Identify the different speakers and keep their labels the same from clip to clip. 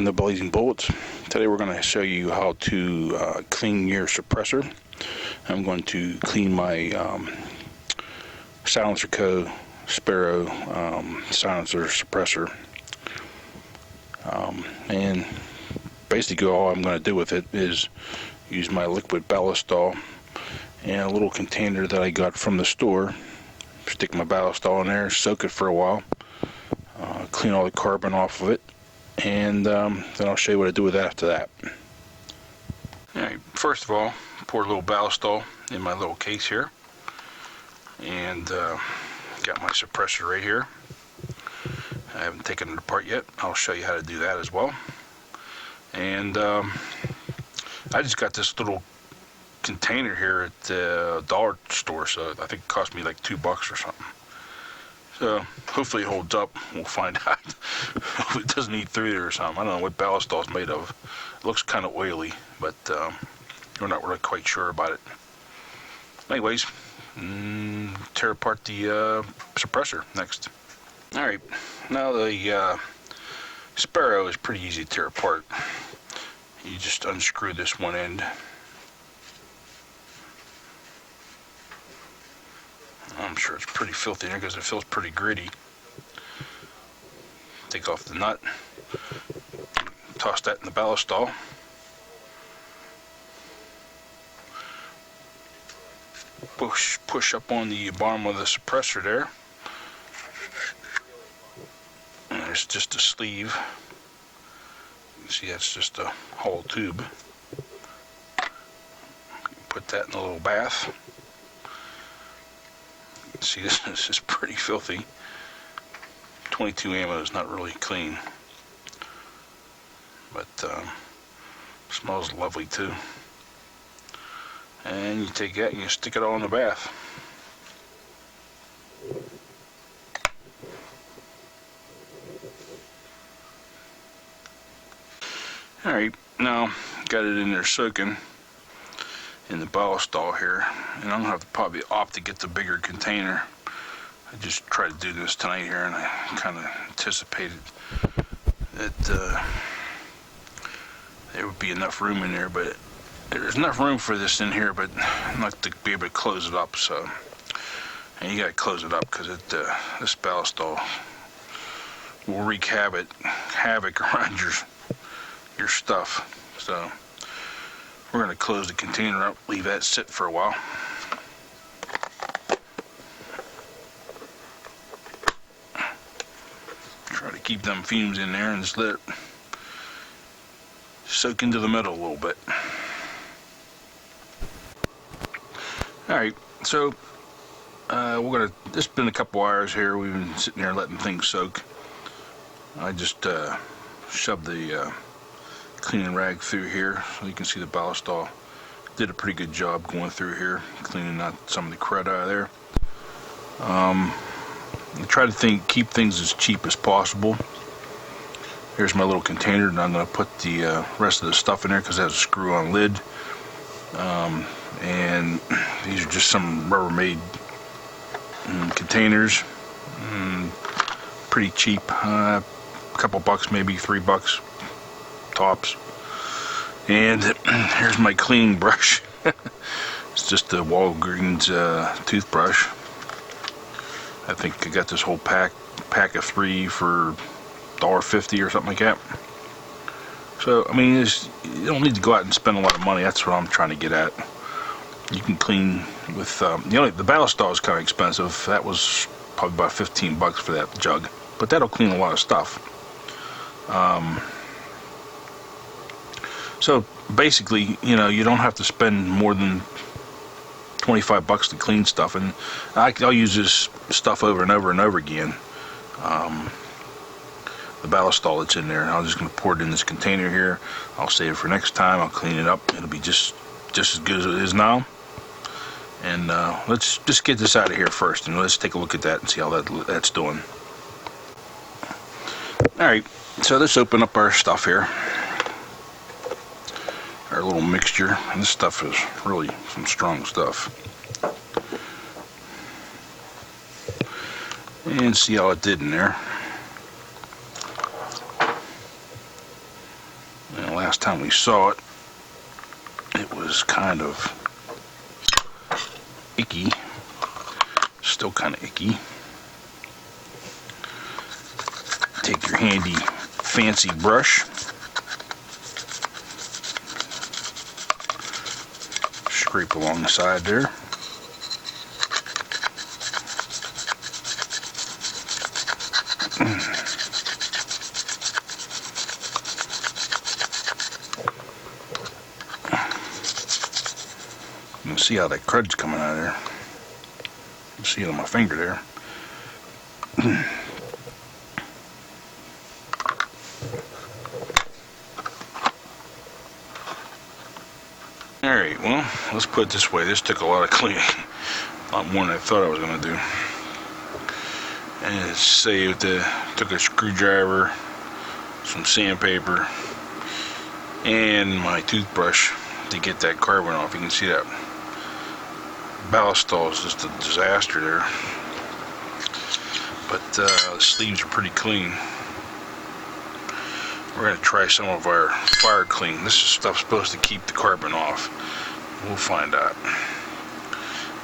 Speaker 1: welcome to Blazing Bullets. Today we're going to show you how to clean your suppressor. I'm going to clean my Silencerco Sparrow silencer suppressor, and basically all I'm going to do with it is use my liquid ballistol and a little container that I got from the store. Stick my ballistol in there, soak it for a while, clean all the carbon off of it, and then I'll show you what I do with it after that. Alright, first of all, pour a little ballistol in my little case here, and got my suppressor right here. I haven't taken it apart yet. I'll show you how to do that as well. And I just got this little container here at the dollar store, so I think it cost me like $2 or something. So hopefully it holds up. We'll find out. If it doesn't eat through there or something. I don't know what ballistol is made of. It looks kind of oily, but we're not really quite sure about it. Anyways, tear apart the suppressor next. Alright, now the Sparrow is pretty easy to tear apart. You just unscrew this one end. I'm sure it's pretty filthy here because it feels pretty gritty. Take off the nut, toss that in the ballistol. Push up on the bottom of the suppressor there. And there's just a sleeve. You can see that's just a hollow tube. Put that in a little bath. See, this is pretty filthy. 22 ammo is not really clean, but smells lovely too. And you take that and you stick it all in the bath. Alright, now got it in there soaking in the ballistol here, and I'm gonna have to probably opt to get the bigger container. I just tried to do this tonight here, and I kind of anticipated that there would be enough room in there, but there's enough room for this in here, but not to be able to close it up. So, and you gotta close it up because this ballistol will wreak havoc around your stuff. So we're going to close the container up, leave that sit for a while. Try to keep them fumes in there and just let it soak into the metal a little bit. Alright, so it's been a couple hours here. We've been sitting here letting things soak. I just shoved the cleaning rag through here so you can see the ballistol did a pretty good job going through here, cleaning out some of the crud out of there. I try to keep things as cheap as possible. Here's my little container, and I'm going to put the rest of the stuff in there because it has a screw-on lid. And these are just some Rubbermaid containers. Pretty cheap, a couple bucks, maybe $3 tops. And here's my cleaning brush. It's just a Walgreens toothbrush. I think I got this whole pack of 3 for $1.50 or something like that. So I mean, you don't need to go out and spend a lot of money. That's what I'm trying to get at. You can clean with the ballistol is kind of expensive. That was probably about $15 for that jug, but that'll clean a lot of stuff. So basically, you don't have to spend more than $25 to clean stuff, and I'll use this stuff over and over and over again. The ballistol that's in there, I'm just going to pour it in this container here. I'll save it for next time. I'll clean it up. It'll be just as good as it is now. And let's just get this out of here first, and let's take a look at that and see how that's doing. Alright, so let's open up our stuff here. Our little mixture. And this stuff is really some strong stuff. And see how it did in there. the last time we saw it, it was kind of icky. Still kind of icky. Take your handy fancy brush, scrape along the side there. You can see how that crud's coming out of there. You can see it on my finger there. Alright, well, let's put it this way. This took a lot of cleaning. A lot more than I thought I was going to do. And it saved, took a screwdriver, some sandpaper, and my toothbrush to get that carbon off. You can see that ballistol is just a disaster there. But the sleeves are pretty clean. We're going to try some of our fire clean. This is stuff supposed to keep the carbon off. We'll find out.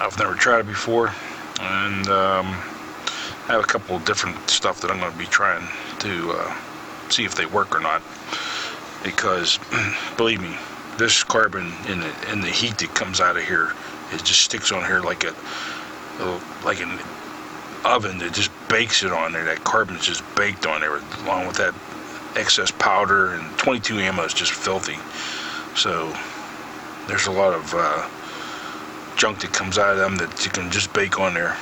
Speaker 1: I've never tried it before, and I have a couple of different stuff that I'm going to be trying to see if they work or not. Because, believe me, this carbon in the heat that comes out of here, it just sticks on here like an oven that just bakes it on there. That carbon is just baked on there, along with that excess powder, and 22 ammo is just filthy. So there's a lot of junk that comes out of them that you can just bake on there.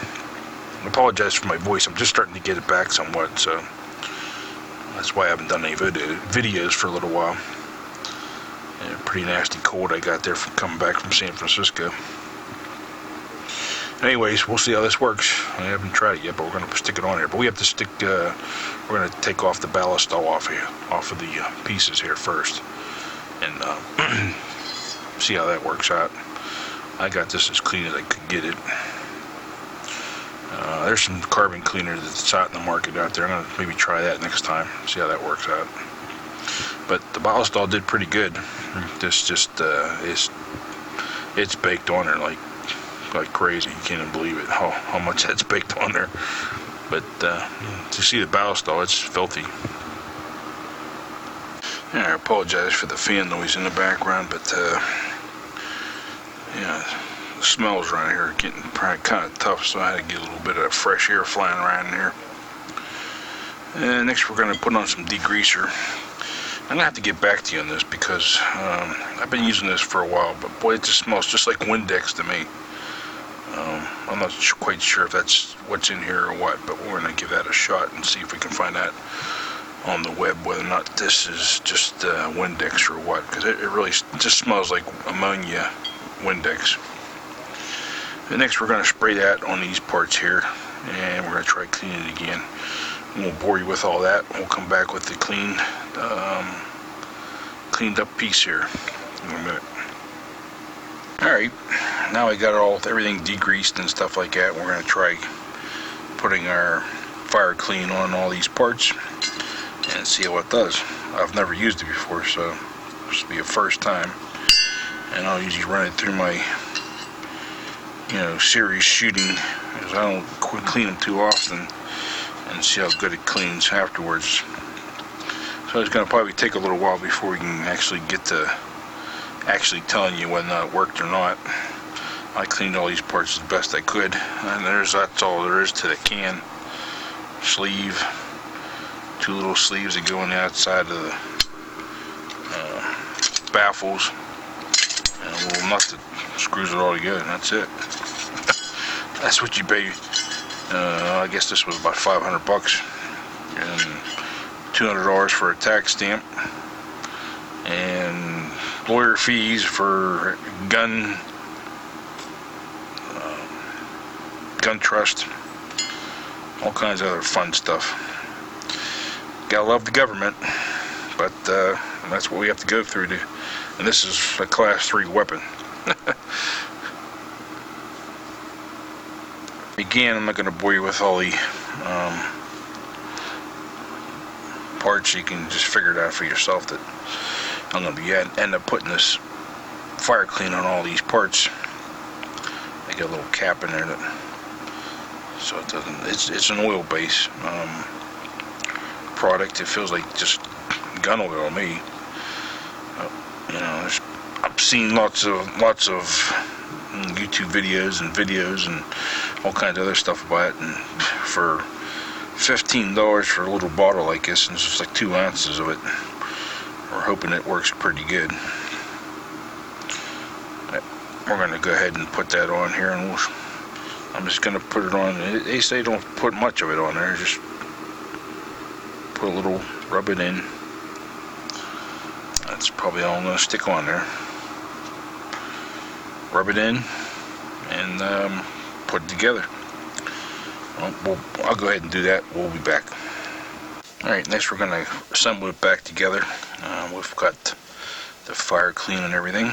Speaker 1: I apologize for my voice. I'm just starting to get it back somewhat, so that's why I haven't done any videos for a little while. And a pretty nasty cold I got there from coming back from San Francisco. Anyways, we'll see how this works. I haven't tried it yet, but we're going to stick it on here. But we have to stick, we're going to take off the ballistol off of the pieces here first, and see how that works out. I got this as clean as I could get it. There's some carbon cleaner that's out in the market out there. I'm going to maybe try that next time, see how that works out. But the ballistol did pretty good. This just it's baked on there like crazy. You can't even believe it how much that's baked on there. But to see the ballistol, it's filthy. Yeah, I apologize for the fan noise in the background, but yeah, the smells around here are getting probably kind of tough, so I had to get a little bit of fresh air flying around here. And next we're going to put on some degreaser. I'm going to have to get back to you on this because I've been using this for a while, but boy, it just smells just like Windex to me. I'm not quite sure if that's what's in here or what, but we're going to give that a shot and see if we can find out on the web whether or not this is just Windex or what, because it really just smells like ammonia Windex. And next we're going to spray that on these parts here, and we're going to try cleaning it again. We'll bore you with all that. We'll come back with the cleaned up piece here in a minute. Alright, now I got everything degreased and stuff like that. We're going to try putting our fire clean on all these parts and see how it does. I've never used it before, so this will be a first time. And I'll usually run it through my series shooting, because I don't clean them too often, and see how good it cleans afterwards. So it's going to probably take a little while before we can actually get to actually telling you whether or not it worked or not. I cleaned all these parts as best I could, and that's all there is to the can. Sleeve, two little sleeves that go on the outside of the baffles, and a little nut that screws it all together, and that's it. That's what you pay. I guess this was about $500 and $200 for a tax stamp, and lawyer fees for gun trust, all kinds of other fun stuff. Gotta love the government, but that's what we have to go through to. And this is a class 3 weapon. Again, I'm not going to bore you with all the parts. You can just figure it out for yourself that I'm going to be end up putting this fire clean on all these parts. I got a little cap in there that, so it doesn't. It's an oil base product. It feels like just gun oil to me. You know, I've seen lots of YouTube videos and all kinds of other stuff about it, and for $15 for a little bottle like this, and it's just like 2 ounces of it. We're hoping it works pretty good. We're going to go ahead and put that on here, and I'm just going to put it on. They say don't put much of it on there, just put a little, rub it in. That's probably all I'm going to stick on there. Rub it in and put it together. I'll go ahead and do that. We'll be back. Alright, next we're going to assemble it back together. We've got the fire clean and everything.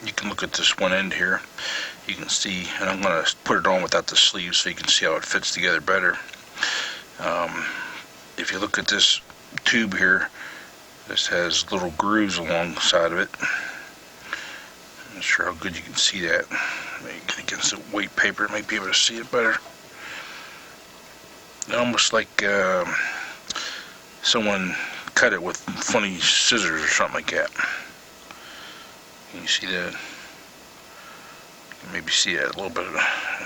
Speaker 1: You can look at this one end here. You can see, and I'm going to put it on without the sleeves so you can see how it fits together better. If you look at this tube here, this has little grooves along the side of it. I'm not sure how good you can see that. Maybe against the white paper, you might be able to see it better. Almost like someone cut it with funny scissors or something like that. Can you see that? You can maybe see that a little bit.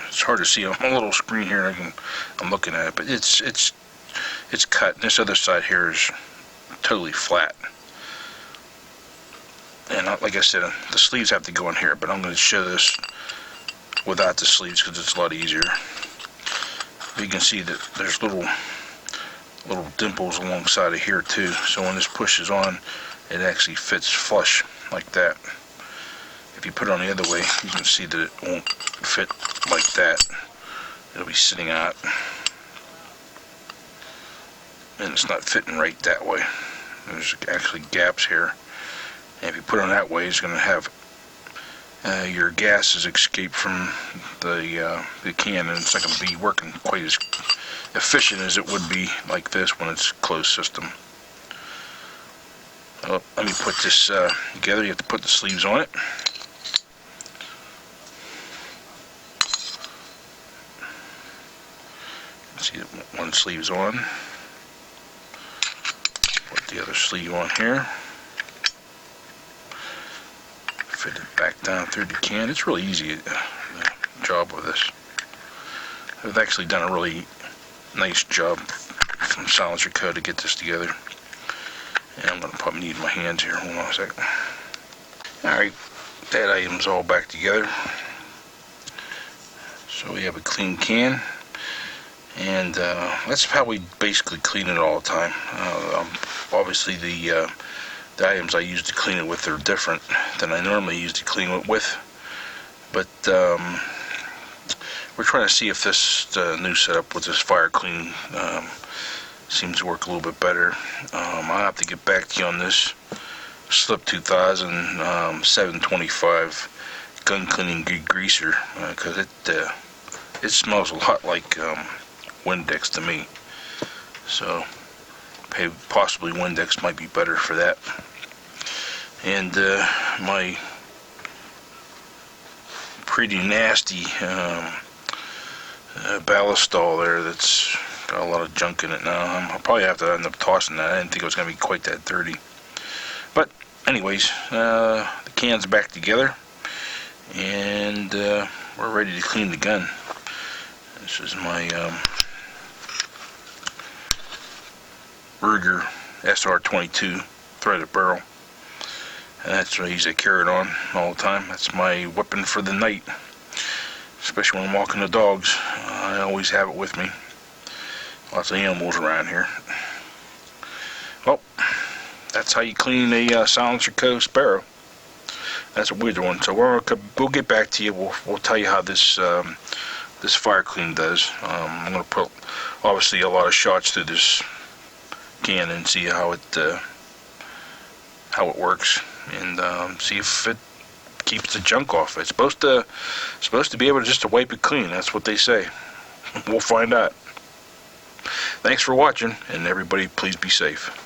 Speaker 1: It's hard to see on my little screen here. I'm looking at it, but it's cut. This other side here is totally flat. And like I said, the sleeves have to go in here, but I'm going to show this without the sleeves because it's a lot easier. You can see that there's little dimples alongside of here too, so when this pushes on, it actually fits flush like that. If you put it on the other way, you can see that it won't fit like that. It'll be sitting out, and it's not fitting right that way. There's actually gaps here, and if you put it on that way, it's going to have your gases escape from the can, and it's not going to be working quite as efficient as it would be like this when it's closed system. Well, let me put this together. You have to put the sleeves on it. See that one sleeve's on. Put the other sleeve on here. Fit it back down through the can. It's really easy job with this. They've actually done a really nice job from Silencerco to get this together. And I'm going to probably need my hands here. Hold on a second. Alright, that item's all back together. So we have a clean can. And that's how we basically clean it all the time. Obviously the items I use to clean it with are different than I normally use to clean it with. But we're trying to see if this new setup with this fire clean seems to work a little bit better. I'll have to get back to you on this Slip 2000 725 gun cleaning greaser because it smells a lot like Windex to me. So possibly Windex might be better for that. And my pretty nasty ballistol there that's got a lot of junk in it now. I'll probably have to end up tossing that. I didn't think it was going to be quite that dirty. But anyways, the can's back together, and we're ready to clean the gun. This is my Ruger SR22 threaded barrel. And that's what I use. I carry it on all the time. That's my weapon for the night, especially when I'm walking the dogs. I always have it with me. Lots of animals around here. Well, that's how you clean a Silencerco Sparrow. That's what we're doing. So we'll get back to you. We'll tell you how this this fire clean does. I'm going to put obviously a lot of shots through this can and see how it works, and see if it keeps the junk off. It's supposed to be able to just to wipe it clean. That's what they say. We'll find out. Thanks for watching, and everybody please be safe.